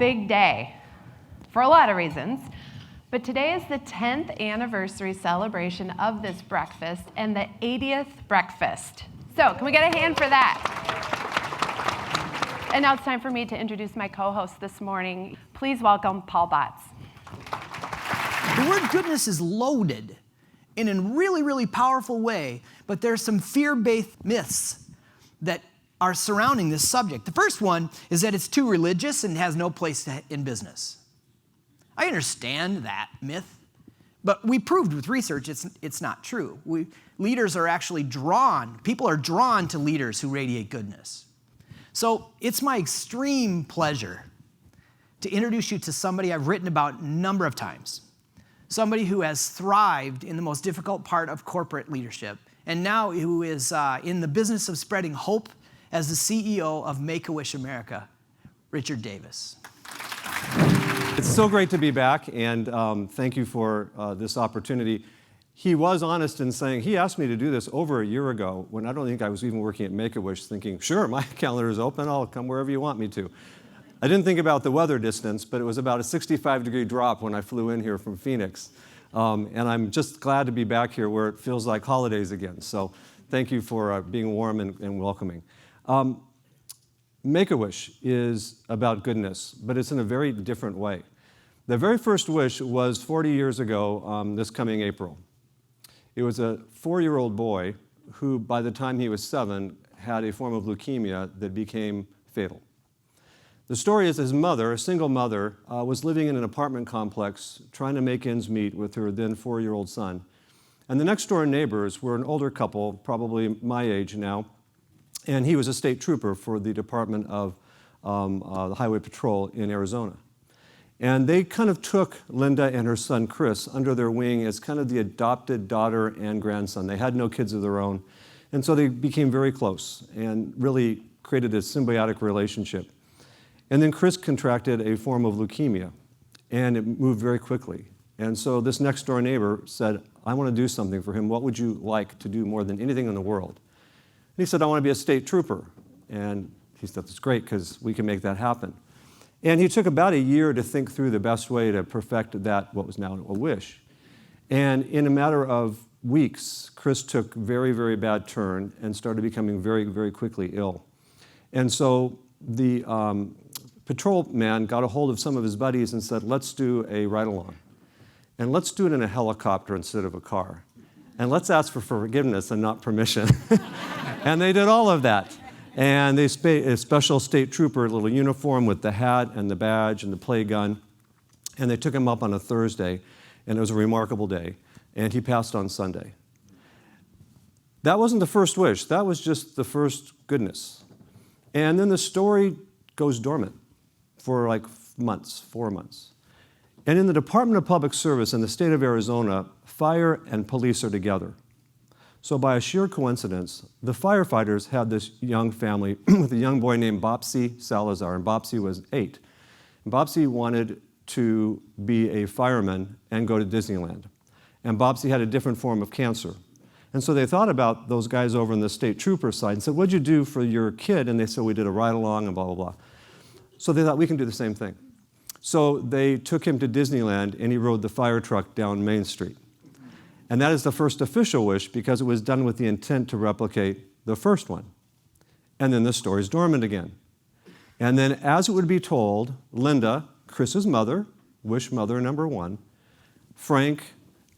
big day for a lot of reasons, but today is the 10th anniversary celebration of this breakfast and the 80th breakfast. So can we get a hand for that? And now it's time for me to introduce my co-host this morning. Please welcome Paul Batz. The word goodness is loaded in a really, really powerful way, but there's some fear-based myths that are surrounding this subject. The first one is that it's too religious and has no place in business. I understand that myth, but we proved with research it's not true. Leaders are actually people are drawn to leaders who radiate goodness. So it's my extreme pleasure to introduce you to somebody I've written about a number of times, somebody who has thrived in the most difficult part of corporate leadership, and now who is in the business of spreading hope as the CEO of Make-A-Wish America, Richard Davis. It's so great to be back, and thank you for this opportunity. He was honest in saying, he asked me to do this over a year ago when I don't think I was even working at Make-A-Wish, thinking, sure, my calendar is open, I'll come wherever you want me to. I didn't think about the weather distance, but it was about a 65-degree drop when I flew in here from Phoenix. And I'm just glad to be back here where it feels like holidays again. So thank you for being warm and welcoming. Make-A-Wish is about goodness, but it's in a very different way. The very first wish was 40 years ago this coming April. It was a 4-year-old boy who, by the time he was 7, had a form of leukemia that became fatal. The story is his mother, a single mother, was living in an apartment complex trying to make ends meet with her then 4-year-old son. And the next door neighbors were an older couple, probably my age now, and he was a state trooper for the Department of the Highway Patrol in Arizona. And they kind of took Linda and her son Chris under their wing as kind of the adopted daughter and grandson. They had no kids of their own. And so they became very close and really created a symbiotic relationship. And then Chris contracted a form of leukemia, and it moved very quickly. And so this next door neighbor said, I want to do something for him. What would you like to do more than anything in the world? And he said, I want to be a state trooper. And he said, that's great, because we can make that happen. And he took about a year to think through the best way to perfect that, what was now a wish. And in a matter of weeks, Chris took a very, very bad turn and started becoming very, very quickly ill. And so the patrol man got a hold of some of his buddies and said, let's do a ride-along. And let's do it in a helicopter instead of a car. And let's ask for forgiveness and not permission. And they did all of that. And they a special state trooper, little uniform with the hat and the badge and the play gun. And they took him up on a Thursday, and it was a remarkable day. And he passed on Sunday. That wasn't the first wish. That was just the first goodness. And then the story goes dormant for like months, 4 months. And in the Department of Public Service in the state of Arizona, fire and police are together. So by a sheer coincidence, the firefighters had this young family with a young boy named Bopsy Salazar, and Bopsy was 8. And Bopsy wanted to be a fireman and go to Disneyland. And Bopsy had a different form of cancer. And so they thought about those guys over on the state trooper side and said, what'd you do for your kid? And they said, we did a ride-along and blah, blah, blah. So they thought, we can do the same thing. So they took him to Disneyland, and he rode the fire truck down Main Street. And that is the first official wish because it was done with the intent to replicate the first one. And then the story's dormant again. And then as it would be told, Linda, Chris's mother, wish mother number 1, Frank,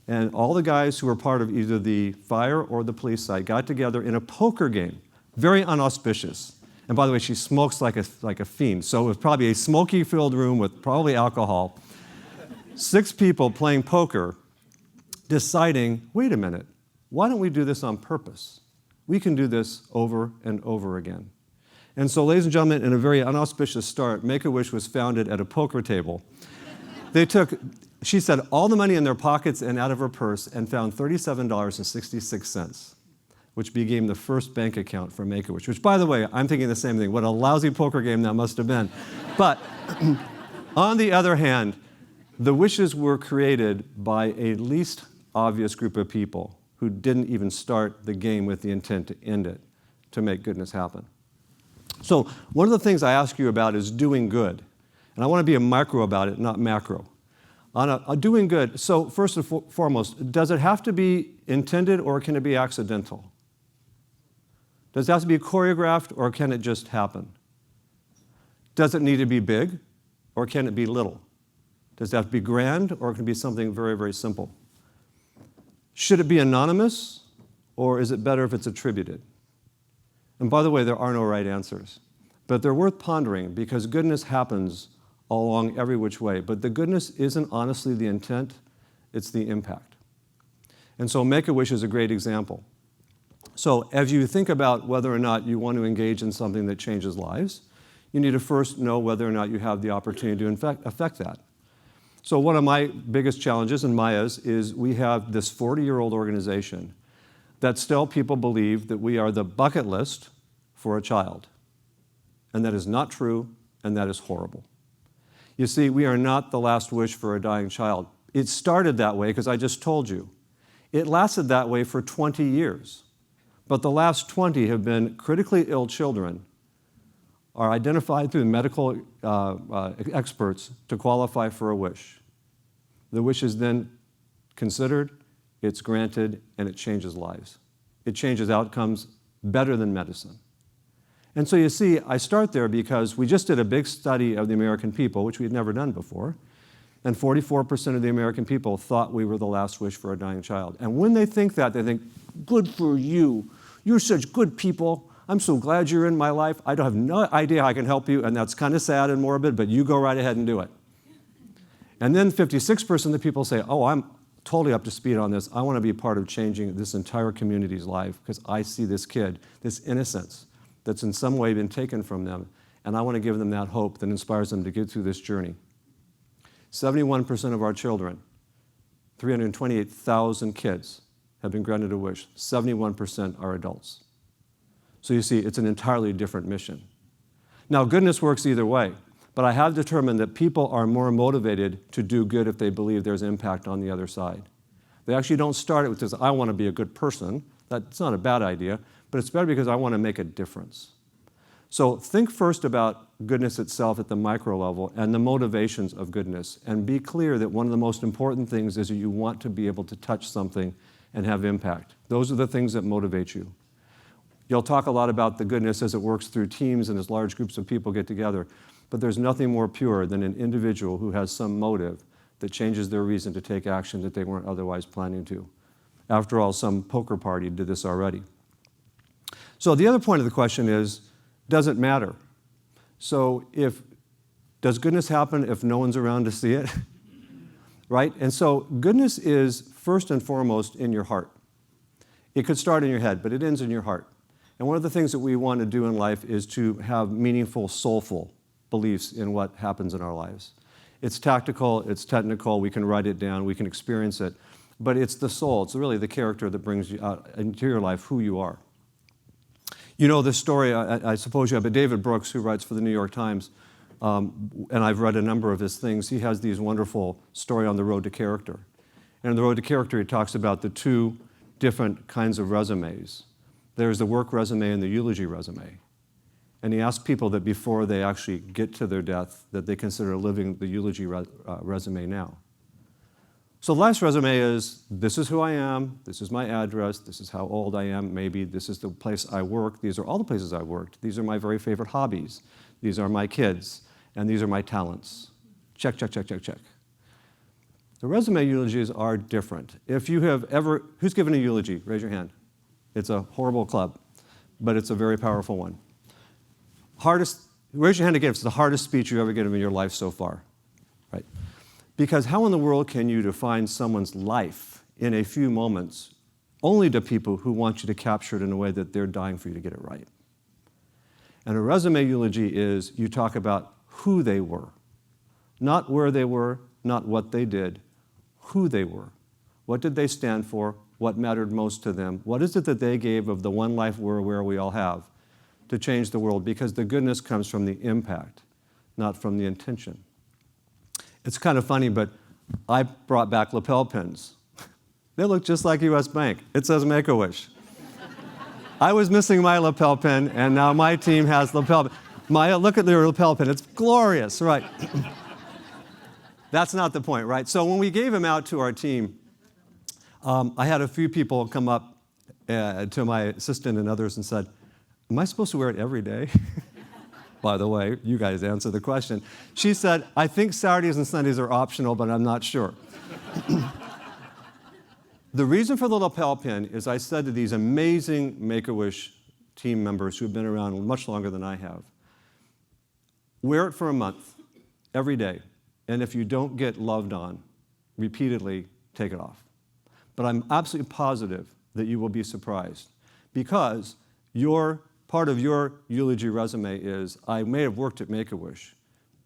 and all the guys who were part of either the fire or the police side got together in a poker game, very unauspicious. And by the way, she smokes like a fiend, so it was probably a smoky-filled room with probably alcohol. 6 people playing poker, deciding, wait a minute, why don't we do this on purpose? We can do this over and over again. And so, ladies and gentlemen, in a very unauspicious start, Make-A-Wish was founded at a poker table. They took, she said, all the money in their pockets and out of her purse and found $37.66, which became the first bank account for Make-A-Wish, which, by the way, I'm thinking the same thing. What a lousy poker game that must have been. But on the other hand, the wishes were created by a least obvious group of people who didn't even start the game with the intent to end it, to make goodness happen. So one of the things I ask you about is doing good. And I want to be a micro about it, not macro. On a doing good, so first and foremost, does it have to be intended or can it be accidental? Does it have to be choreographed or can it just happen? Does it need to be big or can it be little? Does it have to be grand or can it be something very, very simple? Should it be anonymous or is it better if it's attributed? And by the way, there are no right answers, but they're worth pondering because goodness happens along every which way. But the goodness isn't honestly the intent, it's the impact. And so Make-A-Wish is a great example. So as you think about whether or not you want to engage in something that changes lives, you need to first know whether or not you have the opportunity to affect that. So one of my biggest challenges, and Maya's, is we have this 40-year-old organization that still people believe that we are the bucket list for a child. And that is not true, and that is horrible. You see, we are not the last wish for a dying child. It started that way because I just told you. It lasted that way for 20 years. But the last 20 have been critically ill children are identified through medical experts to qualify for a wish. The wish is then considered, it's granted, and it changes lives. It changes outcomes better than medicine. And so you see, I start there because we just did a big study of the American people, which we had never done before, and 44% of the American people thought we were the last wish for a dying child. And when they think that, they think, good for you. You're such good people. I'm so glad you're in my life. I don't have no idea how I can help you, and that's kind of sad and morbid, but you go right ahead and do it. And then 56% of the people say, oh, I'm totally up to speed on this. I want to be a part of changing this entire community's life because I see this kid, this innocence that's in some way been taken from them, and I want to give them that hope that inspires them to get through this journey. 71% of our children, 328,000 kids, have been granted a wish. 71% are adults. So you see, it's an entirely different mission. Now, goodness works either way, but I have determined that people are more motivated to do good if they believe there's impact on the other side. They actually don't start it with this, I want to be a good person. That's not a bad idea, but it's better because I want to make a difference. So think first about goodness itself at the micro level and the motivations of goodness, and be clear that one of the most important things is that you want to be able to touch something and have impact. Those are the things that motivate you. You'll talk a lot about the goodness as it works through teams and as large groups of people get together, but there's nothing more pure than an individual who has some motive that changes their reason to take action that they weren't otherwise planning to. After all, some poker party did this already. So the other point of the question is, does it matter? So does goodness happen if no one's around to see it? Right? And so goodness is first and foremost in your heart. It could start in your head, but it ends in your heart. And one of the things that we want to do in life is to have meaningful, soulful beliefs in what happens in our lives. It's tactical, it's technical, we can write it down, we can experience it, but it's the soul, it's really the character that brings you out into your life, who you are. You know this story, I suppose you have, but David Brooks, who writes for the New York Times, and I've read a number of his things, he has these wonderful story on the road to character. And on the road to character, he talks about the two different kinds of resumes. There's the work resume and the eulogy resume. And he asks people that before they actually get to their death, that they consider living the eulogy resume now. So the last resume is, this is who I am, this is my address, this is how old I am, maybe this is the place I work, these are all the places I worked, these are my very favorite hobbies, these are my kids, and these are my talents. Check, check, check, check, check. The resume eulogies are different. If you have ever, who's given a eulogy? Raise your hand. It's a horrible club, but it's a very powerful one. Raise your hand again if it's the hardest speech you've ever given in your life so far, right? Because how in the world can you define someone's life in a few moments only to people who want you to capture it in a way that they're dying for you to get it right? And a resume eulogy is you talk about who they were, not where they were, not what they did, who they were. What did they stand for? What mattered most to them? What is it that they gave of the one life we're aware we all have to change the world? Because the goodness comes from the impact, not from the intention. It's kind of funny, but I brought back lapel pins. They look just like US Bank. It says Make-A-Wish. I was missing my lapel pin, and now my team has lapel pin. Maya, look at the lapel pin. It's glorious, right? That's not the point, right? So when we gave him out to our team, I had a few people come up to my assistant and others and said, am I supposed to wear it every day? By the way, you guys answer the question. She said, I think Saturdays and Sundays are optional, but I'm not sure. The reason for the lapel pin is I said to these amazing Make-A-Wish team members who have been around much longer than I have, wear it for a month, every day, and if you don't get loved on repeatedly, take it off. But I'm absolutely positive that you will be surprised because part of your eulogy resume is, I may have worked at Make-A-Wish,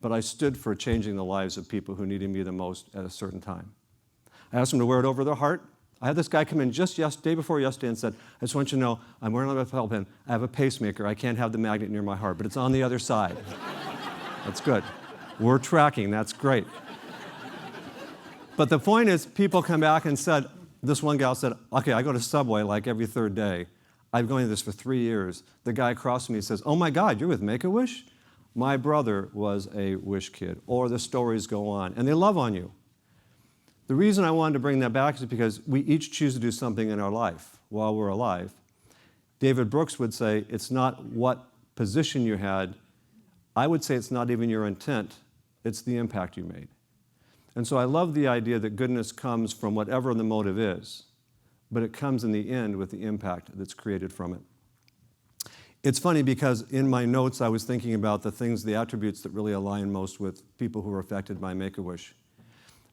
but I stood for changing the lives of people who needed me the most at a certain time. I asked them to wear it over their heart. I had this guy come in just day before yesterday and said, I just want you to know, I'm wearing a lapel pin. I have a pacemaker. I can't have the magnet near my heart, but it's on the other side. That's good. We're tracking. That's great. But the point is, people come back and said, this one gal said, okay, I go to Subway like every third day. I've been going to this for 3 years. The guy across from me says, oh my God, you're with Make-A-Wish? My brother was a Wish kid, or the stories go on, and they love on you. The reason I wanted to bring that back is because we each choose to do something in our life while we're alive. David Brooks would say, it's not what position you had. I would say it's not even your intent, it's the impact you made. And so I love the idea that goodness comes from whatever the motive is, but it comes in the end with the impact that's created from it. It's funny because in my notes I was thinking about the attributes that really align most with people who are affected by Make-A-Wish.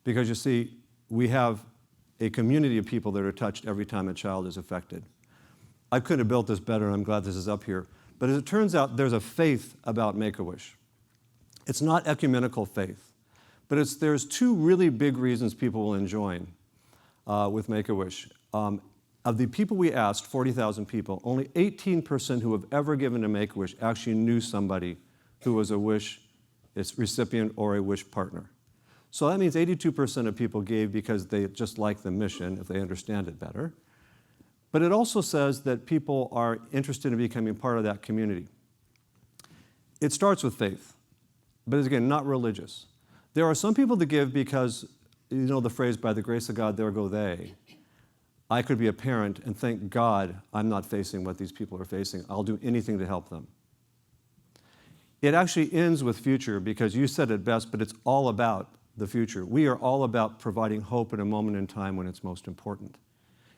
Because you see, we have a community of people that are touched every time a child is affected. I couldn't have built this better, and I'm glad this is up here. But as it turns out, there's a faith about Make-A-Wish. It's not ecumenical faith, but there's two really big reasons people will join with Make-A-Wish. Of the people we asked, 40,000 people, only 18% who have ever given to Make-A-Wish actually knew somebody who was a Wish recipient or a Wish partner. So that means 82% of people gave because they just like the mission, if they understand it better. But it also says that people are interested in becoming part of that community. It starts with faith, but it's, again, not religious. There are some people that give because, you know the phrase, by the grace of God, there go they. I could be a parent and thank God I'm not facing what these people are facing. I'll do anything to help them. It actually ends with future because you said it best, but it's all about the future. We are all about providing hope at a moment in time when it's most important.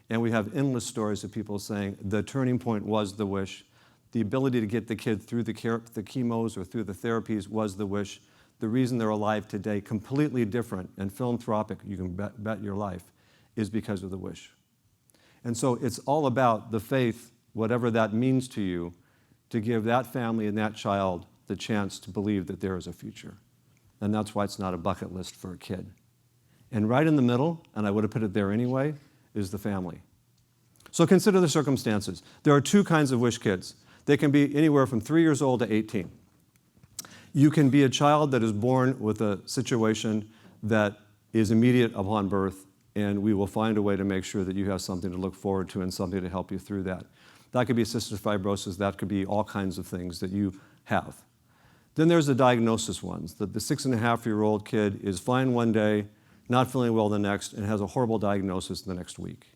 And we have endless stories of people saying the turning point was the Wish. The ability to get the kid through the chemos or through the therapies was the Wish. The reason they're alive today, completely different and philanthropic, you can bet your life, is because of the Wish. And so it's all about the faith, whatever that means to you, to give that family and that child the chance to believe that there is a future. And that's why it's not a bucket list for a kid. And right in the middle, and I would have put it there anyway, is the family. So consider the circumstances. There are two kinds of Wish kids. They can be anywhere from 3 years old to 18. You can be a child that is born with a situation that is immediate upon birth, and we will find a way to make sure that you have something to look forward to and something to help you through that. That could be cystic fibrosis. That could be all kinds of things that you have. Then there's the diagnosis ones, that the 6.5-year-old kid is fine one day, not feeling well the next, and has a horrible diagnosis the next week.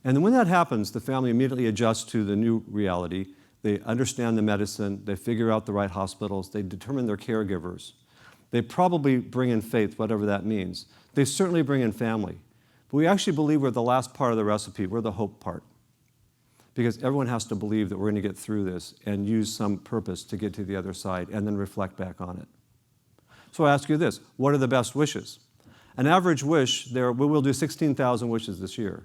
And then when that happens, the family immediately adjusts to the new reality. They understand the medicine, they figure out the right hospitals, they determine their caregivers. They probably bring in faith, whatever that means. They certainly bring in family. But we actually believe we're the last part of the recipe, we're the hope part. Because everyone has to believe that we're going to get through this and use some purpose to get to the other side and then reflect back on it. So I ask you this, what are the best wishes? An average wish, we will do 16,000 wishes this year.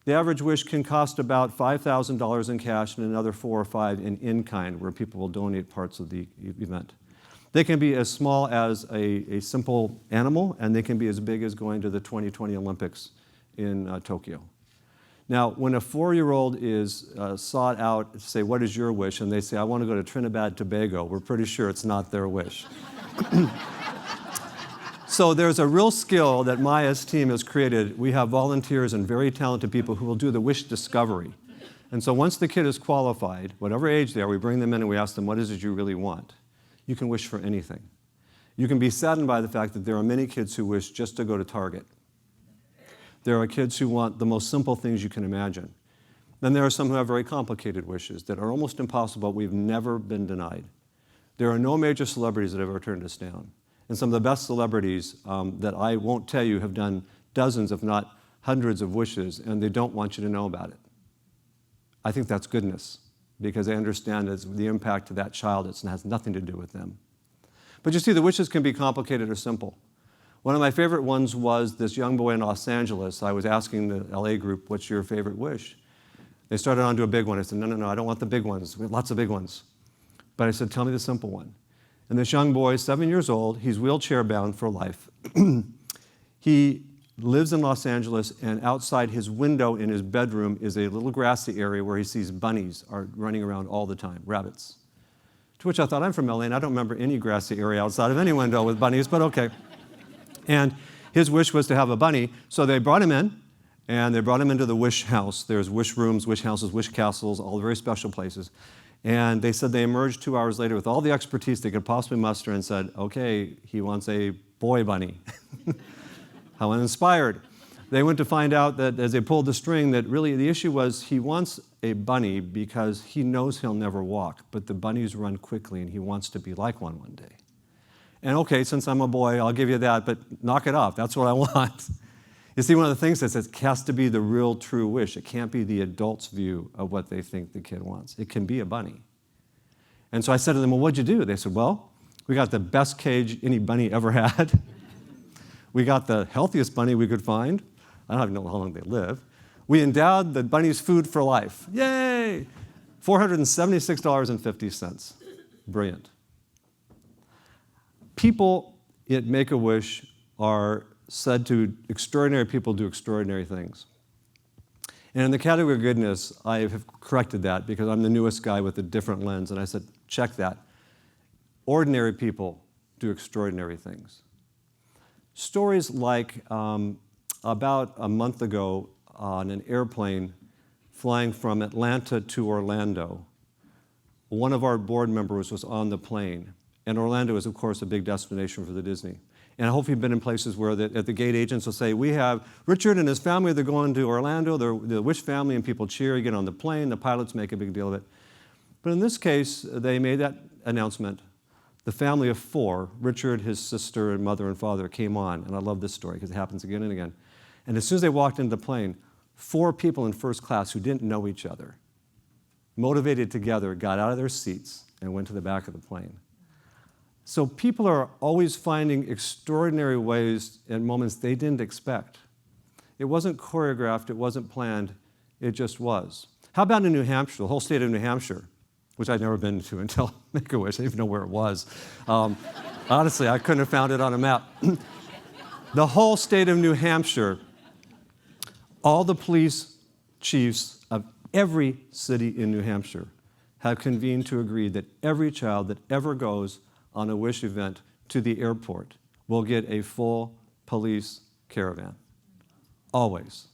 The average wish can cost about $5,000 in cash and another 4 or 5 in kind, where people will donate parts of the event. They can be as small as a simple animal, and they can be as big as going to the 2020 Olympics in Tokyo. Now, when a 4-year-old is sought out to say, what is your wish? And they say, I want to go to Trinidad, Tobago, we're pretty sure it's not their wish. So there's a real skill that Maya's team has created. We have volunteers and very talented people who will do the wish discovery. And so once the kid is qualified, whatever age they are, we bring them in and we ask them, what is it you really want? you can wish for anything. You can be saddened by the fact that there are many kids who wish just to go to Target. There are kids who want the most simple things you can imagine. Then there are some who have very complicated wishes that are almost impossible. We've never been denied. There are no major celebrities that have ever turned us down. And some of the best celebrities that I won't tell you have done dozens, if not hundreds of wishes, and they don't want you to know about it. I think that's goodness, because they understand the impact to that child. It has nothing to do with them. But you see, the wishes can be complicated or simple. One of my favorite ones was this young boy in Los Angeles. I was asking the LA group, what's your favorite wish? They started on to a big one. I said, no, I don't want the big ones. We have lots of big ones. But I said, tell me the simple one. And this young boy, 7 years old, he's wheelchair bound for life. He lives in Los Angeles, and outside his window in his bedroom is a little grassy area where he sees bunnies are running around all the time, rabbits. To which I thought, I'm from LA, and I don't remember any grassy area outside of any window with bunnies, but okay. And his wish was to have a bunny, so they brought him in, and they brought him into the wish house. There's wish rooms, wish houses, wish castles, all very special places. And they said they emerged 2 hours later with all the expertise they could possibly muster and said, okay, he wants a boy bunny. How uninspired. They went to find out that as they pulled the string that really the issue was he wants a bunny because he knows he'll never walk, but the bunnies run quickly and he wants to be like one day. And okay, since I'm a boy, I'll give you that, but knock it off. That's what I want. You see, one of the things that says it has to be the real true wish. It can't be the adult's view of what they think the kid wants. It can be a bunny. And so I said to them, well, what'd you do? They said, well, we got the best cage any bunny ever had. We got the healthiest bunny we could find. I don't even know how long they live. We endowed the bunny's food for life. Yay! $476.50. Brilliant. People at Make-A-Wish are said to extraordinary people do extraordinary things. And in the category of goodness, I have corrected that because I'm the newest guy with a different lens, and I said, check that. Ordinary people do extraordinary things. Stories like about a month ago on an airplane flying from Atlanta to Orlando, one of our board members was on the plane. And Orlando is, of course, a big destination for the Disney. And I hope you've been in places where at the gate agents will say, we have Richard and his family, they're going to Orlando, they're the Wish family, and people cheer, you get on the plane, the pilots make a big deal of it. But in this case, they made that announcement. The family of 4, Richard, his sister, and mother and father, came on. And I love this story because it happens again and again. And as soon as they walked into the plane, 4 people in first class who didn't know each other, motivated together, got out of their seats and went to the back of the plane. So people are always finding extraordinary ways and moments they didn't expect. It wasn't choreographed, it wasn't planned, it just was. How about in New Hampshire, the whole state of New Hampshire, which I'd never been to until Make-A-Wish, I didn't even know where it was. Honestly, I couldn't have found it on a map. The whole state of New Hampshire, all the police chiefs of every city in New Hampshire have convened to agree that every child that ever goes on a Wish event to the airport will get a full police caravan. Always.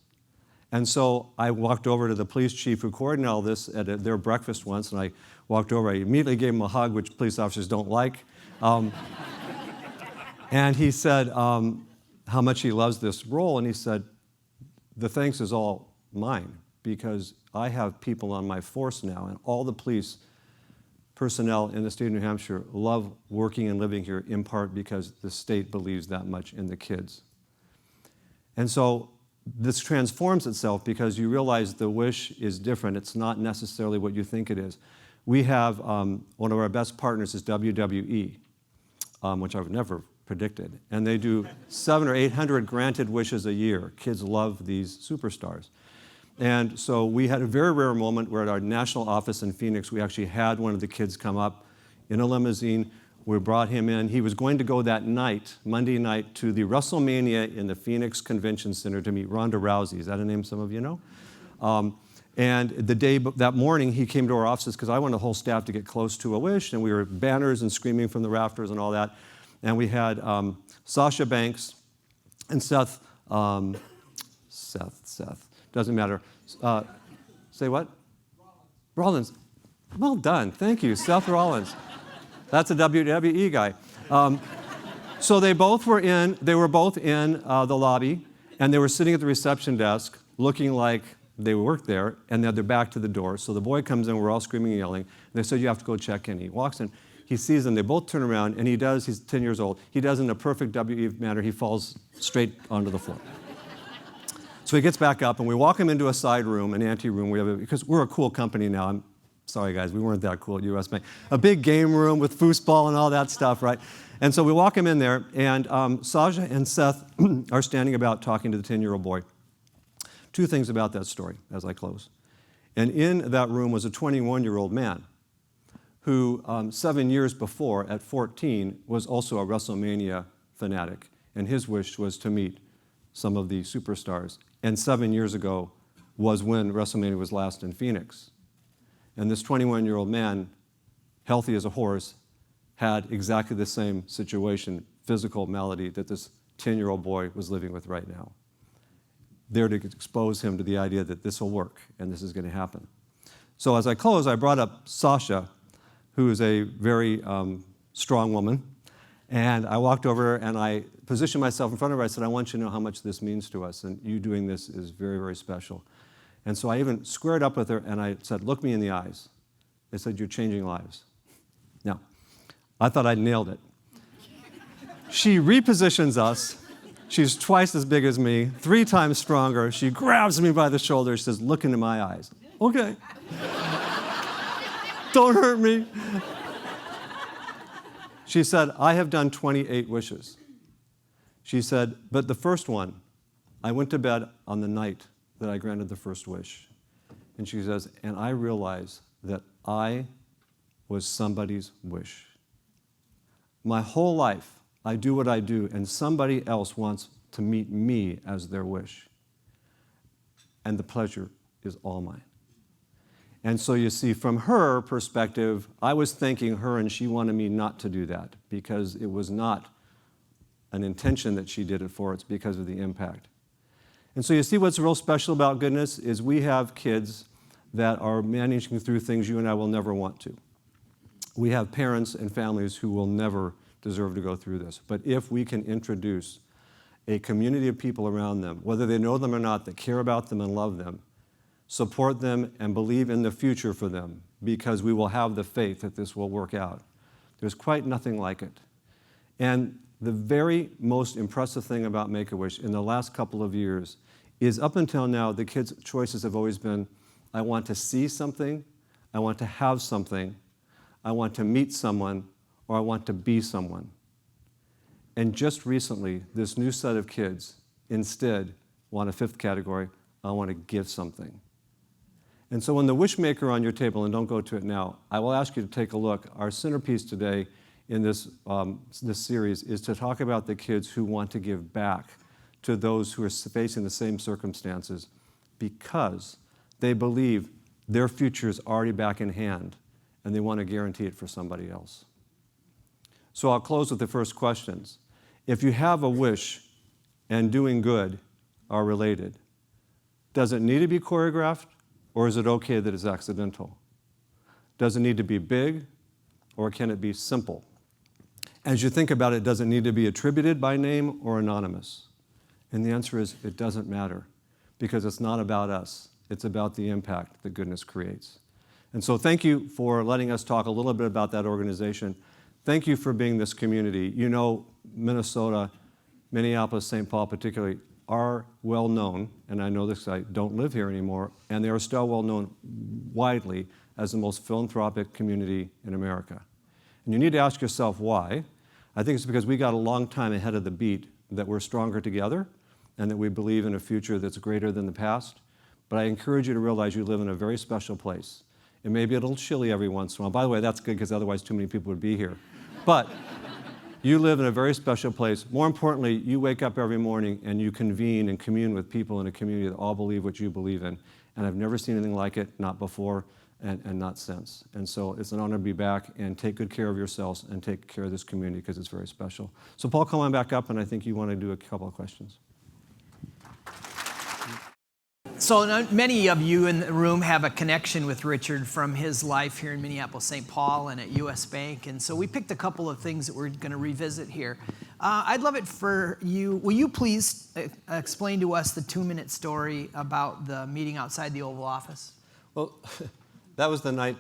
And so I walked over to the police chief who coordinated all this at their breakfast once, and I walked over, I immediately gave him a hug, which police officers don't like. And he said how much he loves this role, and he said, the thanks is all mine, because I have people on my force now, and all the police personnel in the state of New Hampshire love working and living here in part because the state believes that much in the kids. And so this transforms itself because you realize the wish is different. It's not necessarily what you think it is. We have one of our best partners is WWE, which I've never predicted. And they do 700 or 800 granted wishes a year. Kids love these superstars. And so we had a very rare moment where at our national office in Phoenix, we actually had one of the kids come up in a limousine. We brought him in. He was going to go that night, Monday night, to the WrestleMania in the Phoenix Convention Center to meet Ronda Rousey. Is that a name some of you know? And that morning, he came to our offices because I wanted the whole staff to get close to a wish, and we were banners and screaming from the rafters and all that. And we had Sasha Banks and Seth, doesn't matter. Say what? Rollins. Well done. Thank you. Seth Rollins. That's a WWE guy. So they were both in the lobby, and they were sitting at the reception desk looking like they worked there, and they had their back to the door. So the boy comes in, we're all screaming and yelling, and they said, you have to go check in. He walks in, he sees them, they both turn around, and he's 10 years old, he does in a perfect WE manner, he falls straight onto the floor. So he gets back up, and we walk him into a side room, an ante room, because we're a cool company now. I'm sorry, guys, we weren't that cool at US Bank. A big game room with foosball and all that stuff, right? And so we walk him in there, and Saja and Seth are standing about talking to the 10-year-old boy. Two things about that story as I close. And in that room was a 21-year-old man who 7 years before, at 14, was also a WrestleMania fanatic. And his wish was to meet some of the superstars. And 7 years ago was when WrestleMania was last in Phoenix. And this 21-year-old man, healthy as a horse, had exactly the same situation, physical malady, that this 10-year-old boy was living with right now. There to expose him to the idea that this will work and this is going to happen. So as I close, I brought up Sasha, who is a very strong woman. And I walked over and I positioned myself in front of her. I said, I want you to know how much this means to us. And you doing this is very, very special. And so I even squared up with her and I said, look me in the eyes. I said, you're changing lives. Now, I thought I'd nailed it. She repositions us. She's twice as big as me, 3 times stronger. She grabs me by the shoulder. She says, look into my eyes. Okay. Don't hurt me. She said, I have done 28 wishes. She said, but the first one, I went to bed on the night that I granted the first wish. And she says, and I realized that I was somebody's wish. My whole life, I do what I do, and somebody else wants to meet me as their wish. And the pleasure is all mine. And so you see, from her perspective, I was thanking her, and she wanted me not to do that because it was not an intention that she did it for, it's because of the impact. And so you see what's real special about goodness is we have kids that are managing through things you and I will never want to. We have parents and families who will never deserve to go through this. But if we can introduce a community of people around them, whether they know them or not, that care about them and love them, support them and believe in the future for them, because we will have the faith that this will work out. There's quite nothing like it. And the very most impressive thing about Make-A-Wish in the last couple of years is up until now, the kids' choices have always been, I want to see something, I want to have something, I want to meet someone, or I want to be someone. And just recently, this new set of kids instead want a 5th category, I want to give something. And so when the wish maker on your table, and don't go to it now, I will ask you to take a look. Our centerpiece today in this series is to talk about the kids who want to give back to those who are facing the same circumstances because they believe their future is already back in hand and they want to guarantee it for somebody else. So I'll close with the first questions. If you have a wish and doing good are related, does it need to be choreographed or is it okay that it's accidental? Does it need to be big or can it be simple? As you think about it, does it need to be attributed by name or anonymous? And the answer is it doesn't matter because it's not about us. It's about the impact that goodness creates. And so thank you for letting us talk a little bit about that organization. Thank you for being this community. You know, Minnesota, Minneapolis, St. Paul particularly, are well known, and I know this, I don't live here anymore, and they are still well known widely as the most philanthropic community in America. And you need to ask yourself why. I think it's because we got a long time ahead of the beat, that we're stronger together, and that we believe in a future that's greater than the past. But I encourage you to realize you live in a very special place. It may be a little chilly every once in a while. By the way, that's good because otherwise too many people would be here. But you live in a very special place. More importantly, you wake up every morning and you convene and commune with people in a community that all believe what you believe in. And I've never seen anything like it, not before and not since. And so it's an honor to be back, and take good care of yourselves and take care of this community because it's very special. So Paul, come on back up, and I think you want to do a couple of questions. So many of you in the room have a connection with Richard from his life here in Minneapolis, St. Paul, and at U.S. Bank. And so we picked a couple of things that we're going to revisit here. I'd love it for you. Will you please explain to us the 2-minute story about the meeting outside the Oval Office? Well, that was the night,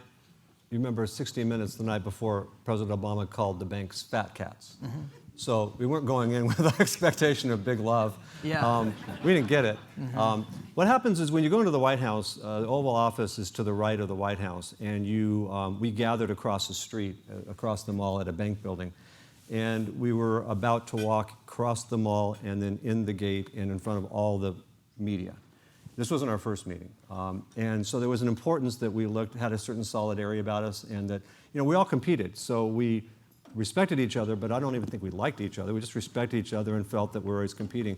you remember 60 Minutes, the night before President Obama called the banks fat cats. Mm-hmm. So we weren't going in with the expectation of big love. Yeah. We didn't get it. Mm-hmm. What happens is when you go into the White House, the Oval Office is to the right of the White House, and we gathered across the street, across the mall at a bank building, and we were about to walk across the mall and then in the gate and in front of all the media. This wasn't our first meeting. And so there was an importance that we had a certain solidarity about us, and that, we all competed. So we respected each other, but I don't even think we liked each other. We just respected each other and felt that we were always competing.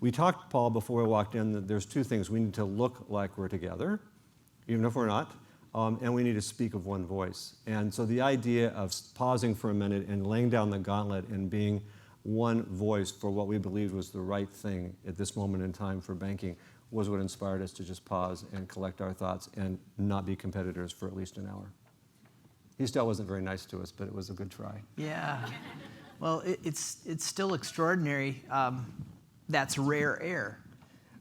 We talked, Paul, before we walked in, that there's 2 things. We need to look like we're together, even if we're not, and we need to speak of one voice. And so the idea of pausing for a minute and laying down the gauntlet and being one voice for what we believed was the right thing at this moment in time for banking was what inspired us to just pause and collect our thoughts and not be competitors for at least an hour. He still wasn't very nice to us, but it was a good try. Yeah. Well, it's still extraordinary. That's rare air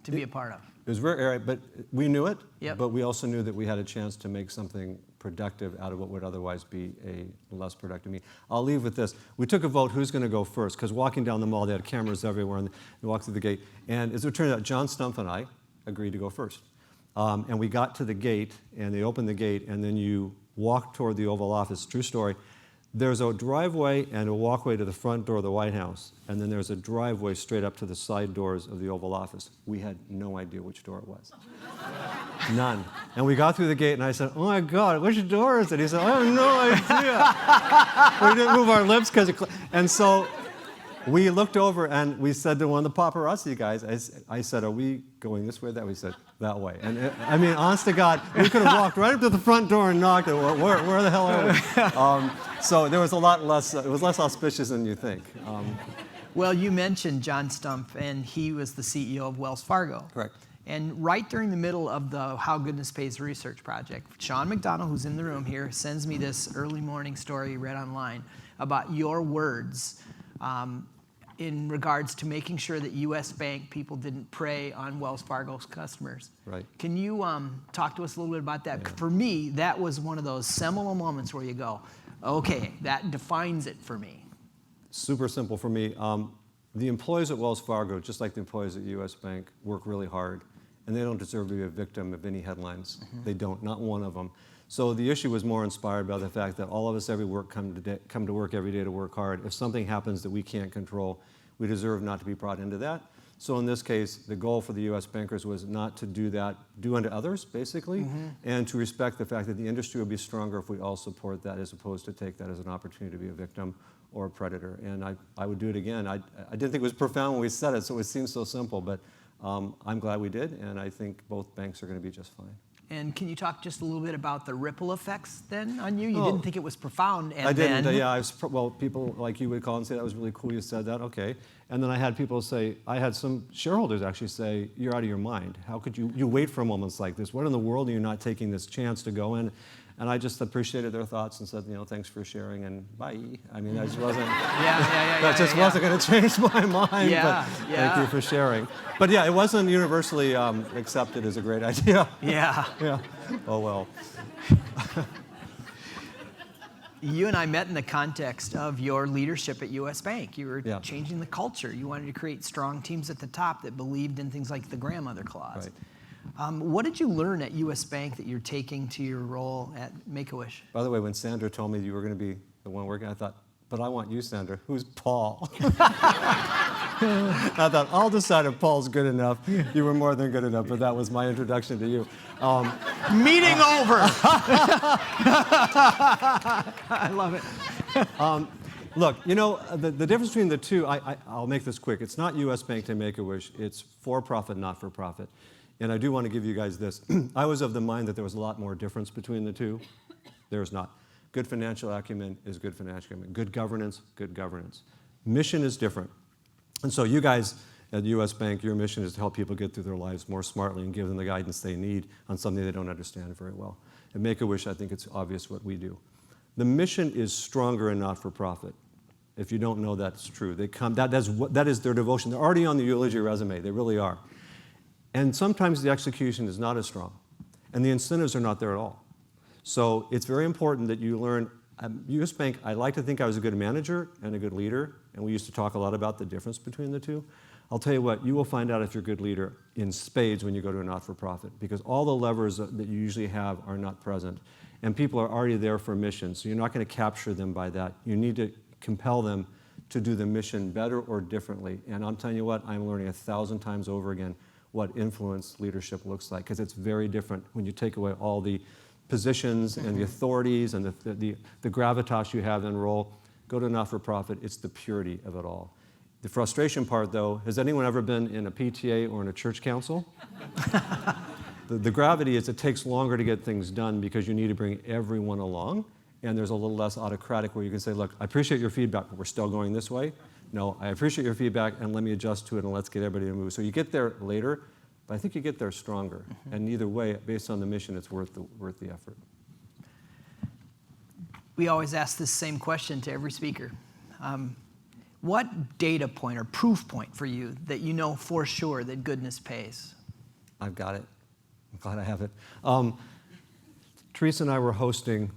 to be a part of. It was rare air, but we knew it. Yep. But we also knew that we had a chance to make something productive out of what would otherwise be a less productive meeting. I'll leave with this. We took a vote who's going to go first, because walking down the mall, they had cameras everywhere, and we walked through the gate. And as it turned out, John Stumpf and I agreed to go first. And we got to the gate, and they opened the gate, and then you walk toward the Oval Office. True story. There's a driveway and a walkway to the front door of the White House, and then there's a driveway straight up to the side doors of the Oval Office. We had no idea which door it was. None. And we got through the gate, and I said, "Oh my God, which door is it?" He said, "I have no idea." We didn't move our lips because and so we looked over and we said to one of the paparazzi guys, I said, "Are we going this way or that way?" He said, "That way." And honest to God, we could have walked right up to the front door and knocked it. Where the hell are we? So there was a lot less, it was less auspicious than you think. Well, you mentioned John Stumpf, and he was the CEO of Wells Fargo. Correct. And right during the middle of the How Goodness Pays research project, Sean McDonald, who's in the room here, sends me this early morning story he read online about your words in regards to making sure that U.S. Bank people didn't prey on Wells Fargo's customers. Right. Can you talk to us a little bit about that? Yeah. For me, that was one of those seminal moments where you go, okay, that defines it for me. Super simple for me. The employees at Wells Fargo, just like the employees at U.S. Bank, work really hard, and they don't deserve to be a victim of any headlines. Mm-hmm. They don't, not one of them. So the issue was more inspired by the fact that all of us every work come to work every day to work hard. If something happens that we can't control, we deserve not to be brought into that. So in this case, the goal for the U.S. bankers was not to do that, do unto others, basically, mm-hmm. and to respect the fact that the industry will be stronger if we all support that as opposed to take that as an opportunity to be a victim or a predator. And I would do it again. I didn't think it was profound when we said it, so it seems so simple, but I'm glad we did, and I think both banks are going to be just fine. And can you talk just a little bit about the ripple effects then on you? You didn't think it was profound, and I didn't. then... Yeah, well, people like you would call and say, "That was really cool, you said that," okay. And then I had people say, I had some shareholders actually say, "You're out of your mind. How could you wait for moments like this? What in the world are you not taking this chance to go in?" And I just appreciated their thoughts and said, "Thanks for sharing, and bye." I mean, that just wasn't, that just wasn't going to change my mind, but thank you for sharing. But yeah, it wasn't universally accepted as a great idea. Yeah. Yeah. Oh, well. You and I met in the context of your leadership at U.S. Bank. You were changing the culture. You wanted to create strong teams at the top that believed in things like the grandmother clause. Right. What did you learn at U.S. Bank that you're taking to your role at Make-A-Wish? By the way, when Sandra told me you were going to be the one working, I thought, but I want you, Sandra. Who's Paul? I thought, I'll decide if Paul's good enough. You were more than good enough, but that was my introduction to you. Meeting over. I love it. Look, the difference between the two, I'll make this quick. It's not U.S. Bank to Make-A-Wish. It's for-profit, not for-profit. And I do want to give you guys this. I was of the mind that there was a lot more difference between the two. There's not. Good financial acumen is good financial acumen. Good governance, good governance. Mission is different. And so you guys, At U.S. Bank, your mission is to help people get through their lives more smartly and give them the guidance they need on something they don't understand very well. At Make-A-Wish, I think it's obvious what we do. The mission is stronger in not-for-profit. If you don't know that's true. That is their devotion. They're already on the eulogy resume. They really are. And sometimes the execution is not as strong, and the incentives are not there at all. So it's very important that you learn. U.S. Bank, I like to think I was a good manager and a good leader, and we used to talk a lot about the difference between the two. I'll tell you what, you will find out if you're a good leader in spades when you go to a not-for-profit, because all the levers that you usually have are not present, and people are already there for a mission, so you're not going to capture them by that. You need to compel them to do the mission better or differently, and I'm telling you what, I'm learning 1,000 times over again what influence leadership looks like, because it's very different when you take away all the positions and the authorities and the gravitas you have in role. Go to a not-for-profit, it's the purity of it all. The frustration part, though, has anyone ever been in a PTA or in a church council? The gravity is it takes longer to get things done because you need to bring everyone along, and there's a little less autocratic where you can say, look, I appreciate your feedback, but we're still going this way. No, I appreciate your feedback, and let me adjust to it, and let's get everybody to move. So you get there later, but I think you get there stronger. And either way, based on the mission, it's worth the effort. We always ask this same question to every speaker. What data point or proof point for you that you know for sure that goodness pays? I've got it. I'm glad I have it. Teresa and I were hosting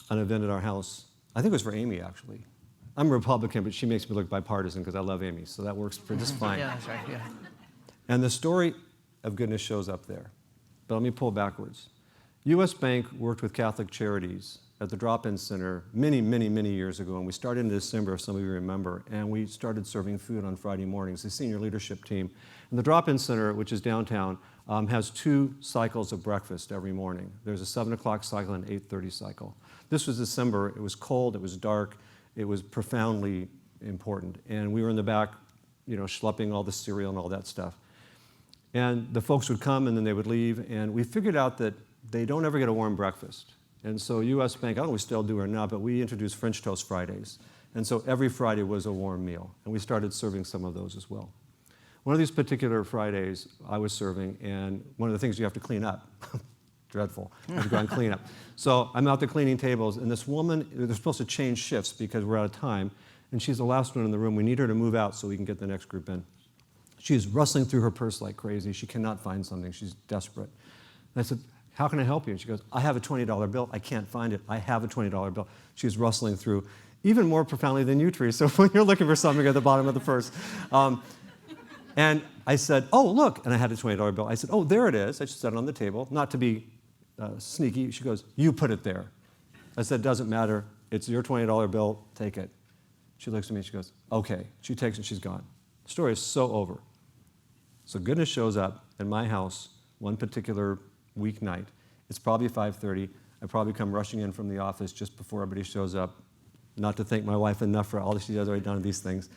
an event at our house. I think it was for Amy, actually. I'm a Republican, but she makes me look bipartisan because I love Amy, so that works just fine. Yeah, that's right, yeah. And the story of goodness shows up there. But let me pull backwards. U.S. Bank worked with Catholic Charities at the Drop-In Center many, many, many years ago, and we started in December, if some of you remember, and we started serving food on Friday mornings, the senior leadership team. And the Drop-In Center, which is downtown, has 2 cycles of breakfast every morning. There's a 7 o'clock cycle and an 8:30 cycle. This was December. It was cold. It was dark. It was profoundly important. And we were in the back, schlepping all the cereal and all that stuff. And the folks would come, and then they would leave, and we figured out that they don't ever get a warm breakfast. And so U.S. Bank, I don't know if we still do or not, but we introduced French Toast Fridays. And so every Friday was a warm meal, and we started serving some of those as well. One of these particular Fridays I was serving, and one of the things you have to clean up, dreadful, you have to go and clean up. So I'm out there cleaning tables, and this woman, they're supposed to change shifts because we're out of time, and she's the last one in the room. We need her to move out so we can get the next group in. She's rustling through her purse like crazy. She cannot find something. She's desperate. And I said, how can I help you? And she goes, I have a $20 bill. I can't find it. I have a $20 bill. She's rustling through, even more profoundly than you, Teresa, when you're looking for something at the bottom of the purse. And I said, oh, look. And I had a $20 bill. I said, oh, there it is. I just set it on the table, not to be sneaky. She goes, you put it there. I said, doesn't matter. It's your $20 bill. Take it. She looks at me and she goes, okay. She takes it and she's gone. The story is so over. So goodness shows up in my house one particular weeknight. It's probably 5:30. I probably come rushing in from the office just before everybody shows up, not to thank my wife enough for all that she does already done these things.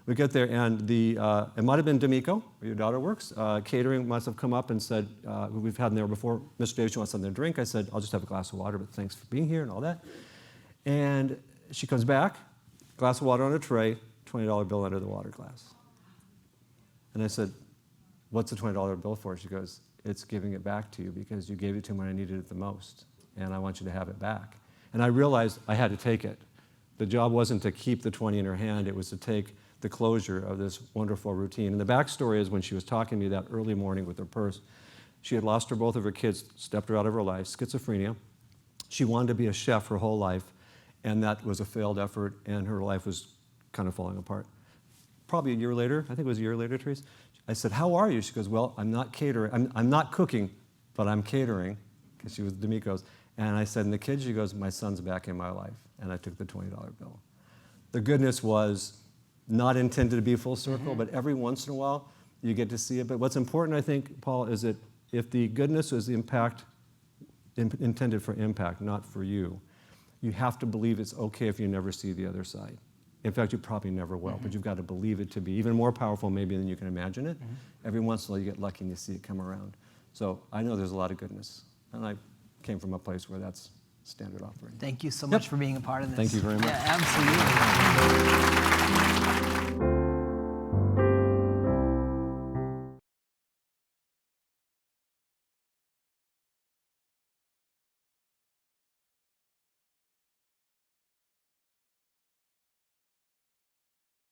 We get there, and it might have been D'Amico, where your daughter works. Catering must have come up and said, we've had them there before, Mr. Davis, you want something to drink? I said, I'll just have a glass of water, but thanks for being here and all that. And she comes back, glass of water on a tray, $20 bill under the water glass. And I said, what's the $20 bill for? She goes, it's giving it back to you because you gave it to me when I needed it the most, and I want you to have it back. And I realized I had to take it. The job wasn't to keep the 20 in her hand, it was to take the closure of this wonderful routine. And the backstory is when she was talking to me that early morning with her purse, she had lost both of her kids, stepped her out of her life, schizophrenia. She wanted to be a chef her whole life, and that was a failed effort, and her life was kind of falling apart. Probably a year later, I think it was a year later, Therese, I said, how are you? She goes, well, I'm not catering. I'm not cooking, but I'm catering, because she was D'Amico's. And I said, and the kids? She goes, my son's back in my life. And I took the $20 bill. The goodness was not intended to be full circle, but every once in a while, you get to see it. But what's important, I think, Paul, is that if the goodness is the impact, intended for impact, not for you, you have to believe it's okay if you never see the other side. In fact, you probably never will, but you've got to believe it to be even more powerful maybe than you can imagine it. Every once in a while you get lucky and you see it come around. So I know there's a lot of goodness, and I came from a place where that's standard operating. Thank you so much for being a part of this. Thank you very much. Yeah, absolutely.